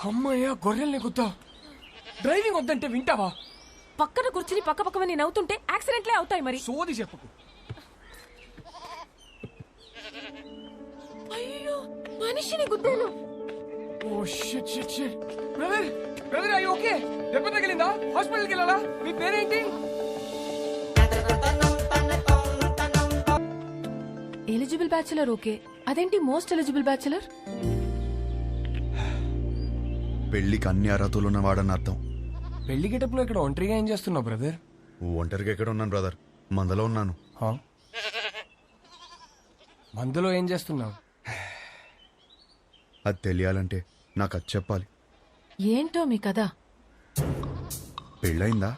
అమ్మయ్యా గొర్రెల్ని గుద్దా. డ్రైవింగ్ వద్దంటే వింటావా? పక్కన కూర్చుని పక్క పక్కన నవ్వుతుంటే యాక్సిడెంట్లే అవుతాయి మరి. సోది చెప్పకు. అయ్యో మనిషిని గుద్దాను. Oh shit shit shit. Brother brother అయ్యో ఓకే. దెబ్బ తగిలిందా? హాస్పిటల్కి వెళ్ళాలా? మీ పేరేంటి? ఎలిజిబుల్ బ్యాచులర్ ఓకే, అదేంటి మోస్ట్ ఎలిజిబుల్ బ్యాచులర్? పెళ్లికి అన్ని అర్హతలు ఉన్నవాడని అర్థం. పెళ్లి గెటప్లో ఇక్కడ ఒంటరిగా ఏం చేస్తున్నావు బ్రదర్? ఒంటరిగా ఎక్కడ ఉన్నాను బ్రదర్, మందలో ఉన్నాను. మందులో ఏం చేస్తున్నావు? అది తెలియాలంటే నాకు అది చెప్పాలి. ఏంటో మీ కథ? పెళ్ళయిందా?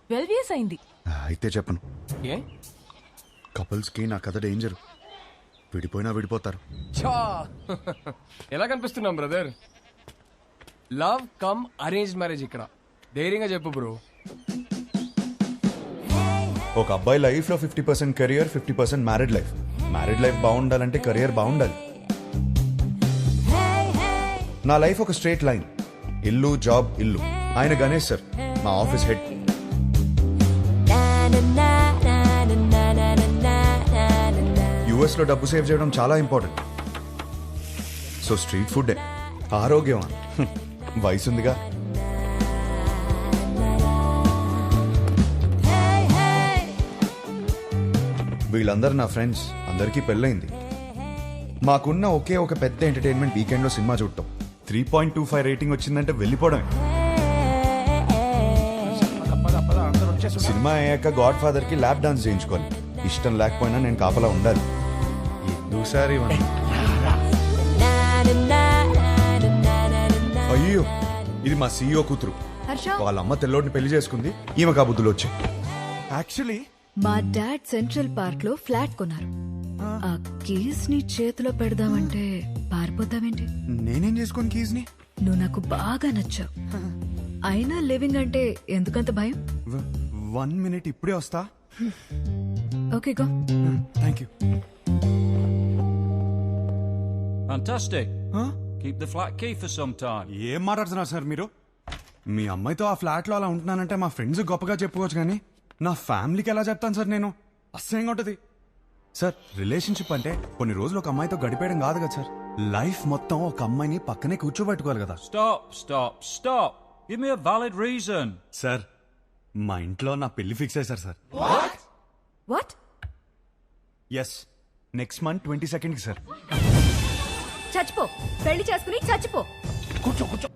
12 years అయింది. అయితే చెప్పను. ఏ? కపుల్స్కి నా కథ డేంజర్. విడిపోయినా విడిపోతారు. ఛా! ఎలా కనిపిస్తున్నాం brother? Love come arrange marriage ఇక్కడ. ధైర్యంగా చెప్పు బ్రో. ఒక అబ్బాయి లైఫ్ లో 50% career, 50% married life. Married life బాగుండాలంటే కెరియర్ బాగుండాలి. నా లైఫ్ ఒక స్ట్రేట్ లైన్. ఇల్లు జాబ్ ఇల్లు. ఆయన గణేష్ సార్, మా ఆఫీస్ హెడ్. యుఎస్ లో డబ్బు సేవ్ చేయడం చాలా ఇంపార్టెంట్. సో స్ట్రీట్ ఫుడ్ ఆరోగ్యం. వయసుందిగా. వీళ్ళందరూ నా ఫ్రెండ్స్. అందరికీ పెళ్ళైంది. మాకున్న ఒకే ఒక పెద్ద ఎంటర్టైన్మెంట్ వీకెండ్ లో సినిమా చూడటం. 3.25 రేటింగ్ వచ్చిందంటే వెళ్ళిపోవడమే. సినిమా అయ్యాక గాడ్ ఫాదర్ కి ల్యాప్ డాన్స్ చేయించుకోవాలి. ఇష్టం లేకపోయినా నేను కాపలా ఉండాలి. ఎందుసారి అయ్యో, ఇది మా సీఈఓ కూతురు. వాళ్ళ అమ్మ తెల్లోడిని పెళ్లి చేసుకుంది. ఈమె కాబుద్దులు వచ్చాయి. యాక్చువల్లీ మా డాడ్ సెంట్రల్ పార్క్ లో ఫ్లాట్ కొన్నారు. ఆ కీస్ ని చేతిలో పెడదామంటే పారిపోతావేంటి? నేనేం చేసుకోను కీస్ ని. నువ్వు నాకు బాగా నచ్చావు. అయినా లివింగ్ అంటే ఎందుకంత భయం? 1 minute ఇప్పుడే వస్తా. Okay go. Thank you. Fantastic. Keep the flat key for some time. ఏం మాట్లాడుతున్నారు సార్ మీరు? మీ అమ్మాయితో ఆ ఫ్లాట్ లో అలా ఉంటున్నానంటే మా ఫ్రెండ్స్ గొప్పగా చెప్పుకోవచ్చు, కానీ నా ఫ్యామిలీకి ఎలా చెప్తాను సార్ నేను? అసహ్యంగా ఉంటది సార్. రిలేషన్షిప్ అంటే కొన్ని రోజులు ఒక అమ్మాయితో గడిపేయడం కాదు కదా సార్. లైఫ్ మొత్తం ఒక అమ్మాయిని పక్కనే కూర్చోబెట్టుకోవాలి కదా. Stop. Give me a valid reason. Sir, మా ఇంట్లో నా పెళ్లి ఫిక్స్ అయ్యారు sir. What? Yes, next month 22nd కి సార్. చచ్చిపో. పెళ్లి చేసుకుని చచ్చిపో. కూర్చో కూర్చో.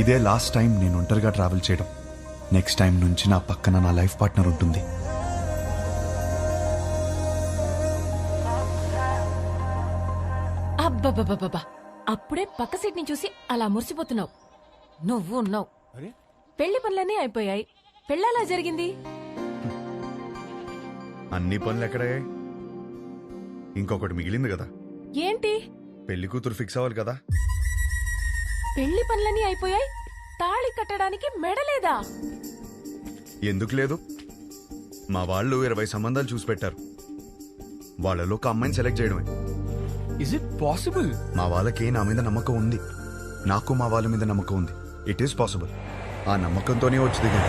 ఇదే లాస్ట్ టైం నేను ఒంటరిగా ట్రావెల్ చేయడం. నెక్స్ట్ టైం నుంచి నా పక్కన నా లైఫ్ పార్ట్నర్ ఉంటుంది. అబ్బబ్బబ్బబ్బా, అప్పుడే పక్క సీట్ ని చూసి అలా మురిసిపోతున్నావు. నువ్వు ఉన్నావు. పెళ్లి పనులన్నీ అయిపోయాయి. పెళ్ళలా జరిగింది. అన్ని పనులు ఎక్కడయ్యాయి? ఇంకొకటి మిగిలింది కదా. ఏంటి? పెళ్లి కూతురు ఫిక్స్ అవ్వాలి కదా. పెళ్లి పనులన్నీ అయిపోయాయి. తాళి కట్టడానికి మెడలేదా? ఎందుకు లేదు? మా వాళ్ళు 20 సంబంధాలు చూసి పెట్టారు. వాళ్ళలో ఒక అమ్మాయిని సెలెక్ట్ చేయడమే. Is it possible? మా వాళ్ళకి నా మీద నమ్మకం ఉంది. నాకు మా వాళ్ళ మీద నమ్మకం ఉంది. It is possible. ఆ నమ్మకంతోనే వచ్చి దిగాను.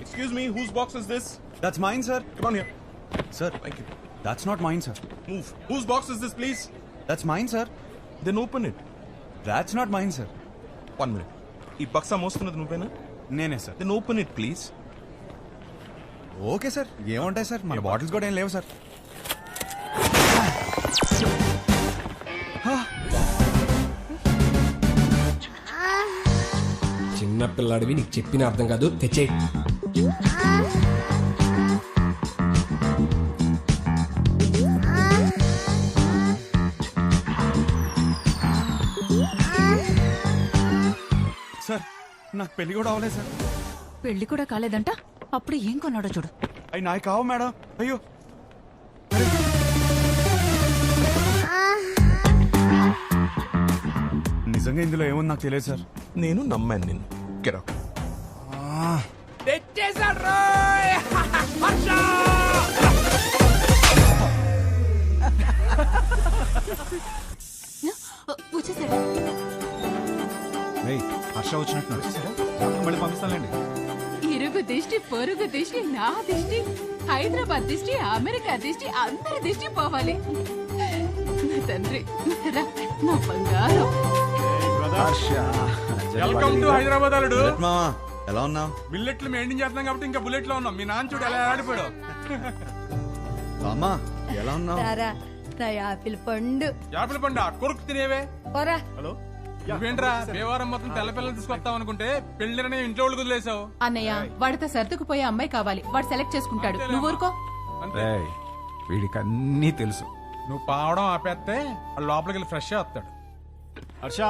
Excuse me, whose box is this? That's mine sir. Come on here. Sir, Thank you. That's not mine sir. Move. Whose box is this, please? That's mine sir. Then open it. That's not mine sir. 1 minute. ఈ బక్సా మోస్తున్నది నువ్వేనా? నేనే sir. Then open it, please. Okay sir, ఏముంటాయి sir, మన bottles కూడా ఏం లేవు సార్. చిన్న పిల్లాడివి, నీకు చెప్పిన అర్థం కాదు. తెచ్చేయి. సార్, నాకు పెళ్లి కూడా అవ్వలేదు సార్. పెళ్లి కూడా కాలేదంట. అప్పుడు ఏం కొన్నాడో చూడు. అవి నాకు కావు మేడం. అయ్యో, నిజంగా ఇందులో ఏముంది నాకు తెలియదు సార్. నేను నమ్మాను నిన్ను. కెరా తెచ్చేసాడు రోయ్! హర్ష! హర్ష వచ్చినట్టు మళ్ళీ పంపిస్తానండి. ఇరుగు దిష్టి పొరుగు దిష్టి నా దిష్టి హైదరాబాద్ దిష్టి అమెరికా దిష్టి అందరి దిష్టి పోవాలి. నా తండ్రి రా, నా బంగారం. వెల్కమ్ టు హైదరాబాద్ అల్లుడు. మామా ఎలా ఉన్నావు? బిల్లెట్లు మెయింటైన్ చేస్తున్నాం కాబట్టి ఇంకా బుల్లెట్ లో ఉన్నాం. మీ నాన్న చూడు ఎలా ఆడిపోయాడు. అమ్మా ఎలా ఉన్నావు? నా యాపిల్ పండు యాపిల్ పండు కొరుకు తినేవే. పోరా. నువ్వేంట్రా దేవారం మొత్తం తెల్ల పిల్లలు తీసుకొస్తాం అనుకుంటే పెళ్లిరనే ఇంట్లో వాళ్ళు కుదిలేసావు. అన్నయ్య వాడితో సర్దుకుపోయే అమ్మాయి కావాలి, వాడు సెలెక్ట్ చేసుకుంటాడు. నువ్వు ఊరుకో. వీడికి అన్నీ తెలుసు. నువ్వు పావడం ఆపేస్తే వాళ్ళు లోపలికి వెళ్ళి ఫ్రెష్ వస్తాడు. హర్ష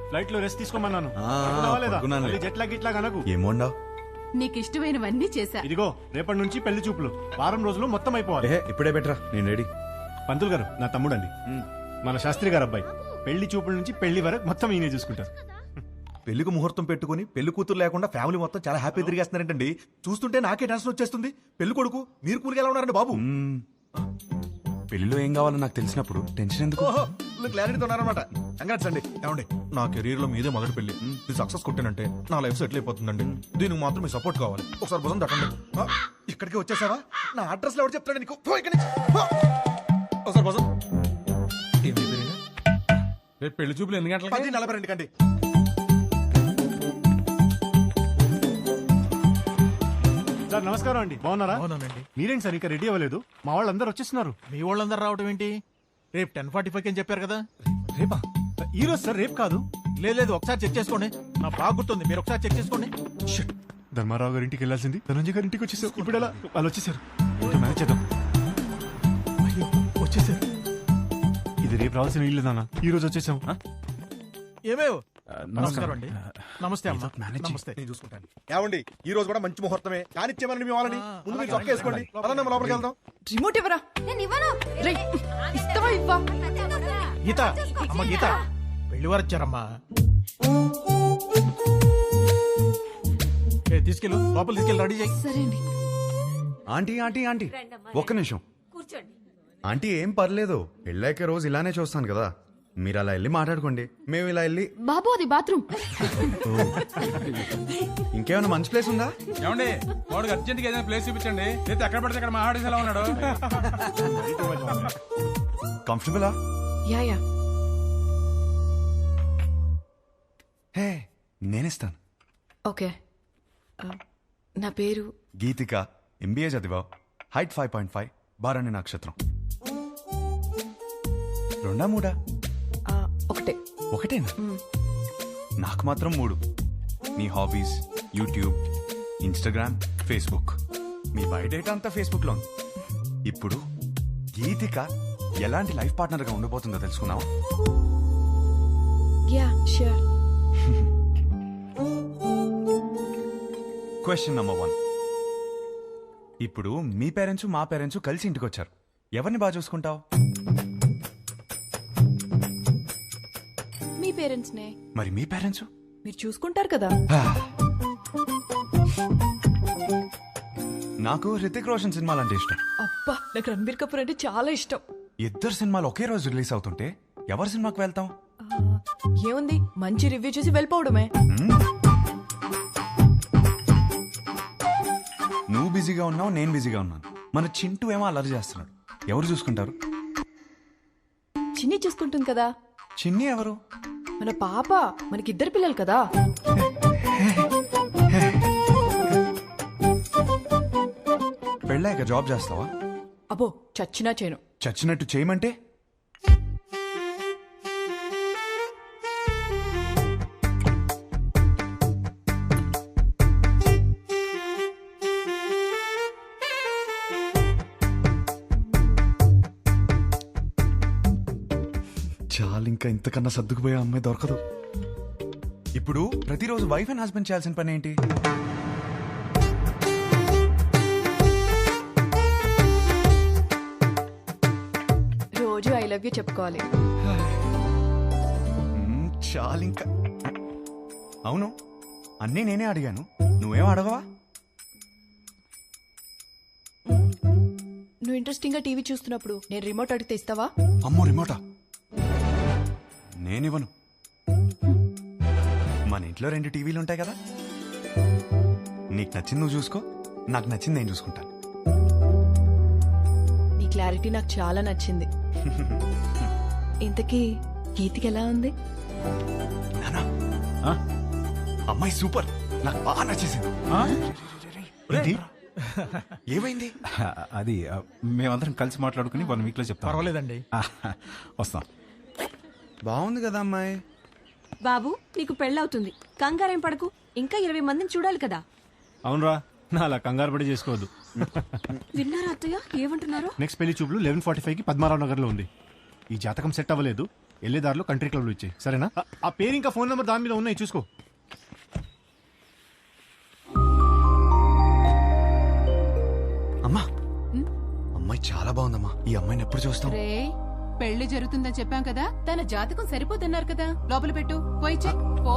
ఫ్లైట్ లో రెస్ట్ తీసుకోమన్నాను. జెట్ లాగ్ ఇట్లా కనకు. ఏమోండావు? నీకు ఇష్టమైనవన్నీ చేశా. ఇదిగో రేపటి నుంచి పెళ్లి చూపులు వారం రోజులు మొత్తం అయిపోవాలి. ఇప్పుడే బెటరా, నేను రెడీ. పంతులు గారు నా తమ్ముడండి, మన శాస్త్రి గారు అబ్బాయి. పెళ్లి చూపుల నుంచి పెళ్లి వరకు మొత్తం ఈయనే చూసుకుంటారు. పెళ్లికి ముహూర్తం పెట్టుకుని పెళ్లి కూతురు లేకుండా ఫ్యామిలీ మొత్తం చాలా హ్యాపీ తిరిగేస్తున్నారంటండి. చూస్తుంటే నాకే టెన్షన్ వచ్చేస్తుంది. పెళ్లి కొడుకు మీరు కూలికి ఎలా ఉన్నారండి బాబు? పెళ్లిలో ఏం కావాలో నాకు తెలిసినప్పుడు టెన్షన్ ఎందుకు? క్లారిటీతో ఉన్నారనమాట. కంగ్రాట్స్ అండి. ఏమండి నా కెరీర్ లో మీదే మొదటి పెళ్లి. ఇది సక్సెస్ కొట్టానంటే నా లైఫ్ సెటిల్ అయిపోతుందండి. దీనికి మాత్రం మీ సపోర్ట్ కావాలి. ఒకసారి భుజం తట్టండి. ఇక్కడికి వచ్చేసావా? నా అడ్రస్ ఎవరు చెప్తాడు నీకు? ఇక్కడి నుంచి ఒకసారి భుజం. రేపు పెళ్లి చూపులు ఎన్ని గంటలకి? 10:42 కండి. సార్ నమస్కారం అండి, బాగున్నారా? మీరేంటి సార్ ఇంకా రెడీ అవ్వలేదు? మా వాళ్ళందరూ వచ్చేస్తున్నారు. మీ వాళ్ళందరూ రావడం ఏంటి? రేపు 10:45 అని చెప్పారు కదా. రేపా? ఈ రోజు సార్, రేపు కాదు. లేదు ఒకసారి చెక్ చేసుకోండి. నా బాగా గుర్తుంది, మీరు ఒకసారి చెక్ చేసుకోండి. ధర్మారావు గారి ఇంటికి వెళ్ళాల్సింది ధనంజయ్ గారి ఇంటికి వచ్చేసారు. ఇప్పుడు ఎలా? వాళ్ళు వచ్చేసారు. ఇంకా మేనేజ్ చేద్దాం. అయ్యో వచ్చేసారు. ఇది రేపు రావాల్సిన ఇల్లు నాన్న, ఈ రోజు వచ్చేసాం. ఏమేవ్ నమస్కారం అండి. నమస్తే అమ్మా. నమస్తే. నేను చూసుకుంటాను. ఏమండి ఈ రోజు కూడా మంచి ముహూర్తమే. కానిచ్చేమని మీ వాళ్ళని ముందు మీరు చొక్కా వేసుకోండి. పదండి లోపలికి వెళ్దాం. రిమోట్ ఎవరా? ఇస్తావా ఇవ్వా? గీత అమ్మ గీత పెళ్లి వారు వచ్చారమ్మా. తీసుకెళ్ళు లోపల తీసుకెళ్ళి రెడీ చేయి. సరే అండి. ఆంటీ ఆంటీ ఆంటీ ఒక్క నిమిషం. ఆంటీ ఏం పర్లేదు, పెళ్ళాక రోజు ఇలానే చూస్తాను కదా. మీరు అలా వెళ్ళి మాట్లాడుకోండి, మేము ఇలా వెళ్ళి. బాబు అది బాత్రూమ్. ఇంకేమైనా మంచి ప్లేస్ ఉందా? ఏమండి వాడికి అర్జెంట్ గా ఏదైనా ప్లేస్ చూపించండి. లేదా ఎక్కడ పడితే అక్కడ మా ఆడేసి ఎలా ఉన్నాడు. కంఫర్టబులా? యా హే నేనిస్తాను. ఓకే. నా పేరు గీతిక, ఎంబీఏ చదివావు, హైట్ 5.5, బారాణి నక్షత్రం. 2 3? ఒకటే. ఒకటేనా? నాకు మాత్రం 3. నీ హాబీస్ యూట్యూబ్, ఇన్స్టాగ్రామ్, ఫేస్బుక్. మీ బయోడేటా అంతా ఫేస్బుక్ లో ఉంది. ఇప్పుడు గీతిక ఎలాంటి లైఫ్ పార్ట్నర్ గా ఉండబోతుందో తెలుసుకున్నావా? Yeah sure. Question number 1. ఇప్పుడు మీ పేరెంట్స్ మా పేరెంట్స్ కలిసి ఇంటికి వచ్చారు. ఎవరిని బాగా చూసుకుంటావు? మీ పేరెంట్స్ నే. మరి మీ పేరెంట్స్? మీరు చూసుకుంటారు కదా. నాకు హృతిక్ రోషన్ సినిమాలు అంటే ఇష్టం. అబ్బా నాకు రణబీర్ కపూర్ అంటే చాలా ఇష్టం. ఇద్దరు సినిమాలు ఒకే రోజు రిలీజ్ అవుతుంటే ఎవరి సినిమాకి వెళ్తాం? ఏముంది, మంచి రివ్యూ చూసి వెళ్ళిపోవడమే. నువ్వు బిజీగా ఉన్నావు, నేను బిజీగా ఉన్నాను. మన చింటూ ఏమో అల్లరి చేస్తున్నాడు. ఎవరు చూసుకుంటారు? చిన్ని చూసుకుంటుంది కదా. చిన్ని ఎవరు? మన పాప. మనకిద్దరు పిల్లలు కదా. పెళ్ళాక జాబ్ చేస్తావా? అబ్బో చచ్చినా చేయను. చచ్చినట్టు చేయమంటే? చాలు, ఇంకా ఇంతకన్నా సర్దుకుపోయే అమ్మాయి దొరకదు. ఇప్పుడు ప్రతిరోజు వైఫ్ అండ్ హస్బెండ్ చేయాల్సిన పని ఏంటి? రోజు ఐ లవ్ యూ చెప్పుకోవాలి. చాలు ఇంకా. అవును, అన్నీ నేనే అడిగాను, నువ్వేం అడగవా? నువ్వు ఇంట్రెస్టింగ్ గా టీవీ చూస్తున్నప్పుడు నేను రిమోట్ అడిగితే ఇస్తావా? అమ్మో, రిమోటా? నేనివ్వను. మన ఇంట్లో 2 టీవీలు ఉంటాయి కదా, నీకు నచ్చింది నువ్వు చూసుకో, నాకు నచ్చింది నేను చూసుకుంటాను. నీ క్లారిటీ నాకు చాలా నచ్చింది. ఇంతకీ గీతికి ఎలా ఉంది? నానా, ఆ? అమ్మాయి సూపర్, నాకు బాగా నచ్చేసింది. ఏంటి? ఏమైంది? అది మేమందరం కలిసి మాట్లాడుకుని 1 వీక్ లో చెప్తాం. పర్వాలేదండి. వస్తాం. బాగుంది కదా అమ్మాయి. బాబు నీకు పెళ్ళవుతుంది, కంగారేం పడకు, ఇంకా 20 మందిని చూడాలి కదా. అవునరా, నా అలా కంగారు పడి చేసుకోవద్దు. విన్నారా అత్తయ్య ఏమంటున్నారు? నెక్స్ట్ పెళ్లి చూపులు 11:45కి పద్మారావు నగర్ లో ఉంది. ఈ జాతకం సెట్ అవ్వలేదు, వెళ్ళేదారిలో కంట్రీ క్లబ్ లో ఇచ్చాయి, సరేనా? ఆ పేరు ఇంకా ఫోన్ నెంబర్ దాని మీద ఉన్నాయి, చూసుకో. అమ్మా, అమ్మాయి చాలా బాగుందమ్మా. ఈ అమ్మాయిని ఎప్పుడు చూస్తాం? రే పెళ్లి జరుగుతుందని చెప్పాం కదా, తన జాతకం సరిపోతున్నారు కదా, లోపల పెట్టు, పోయి చెక్ పో.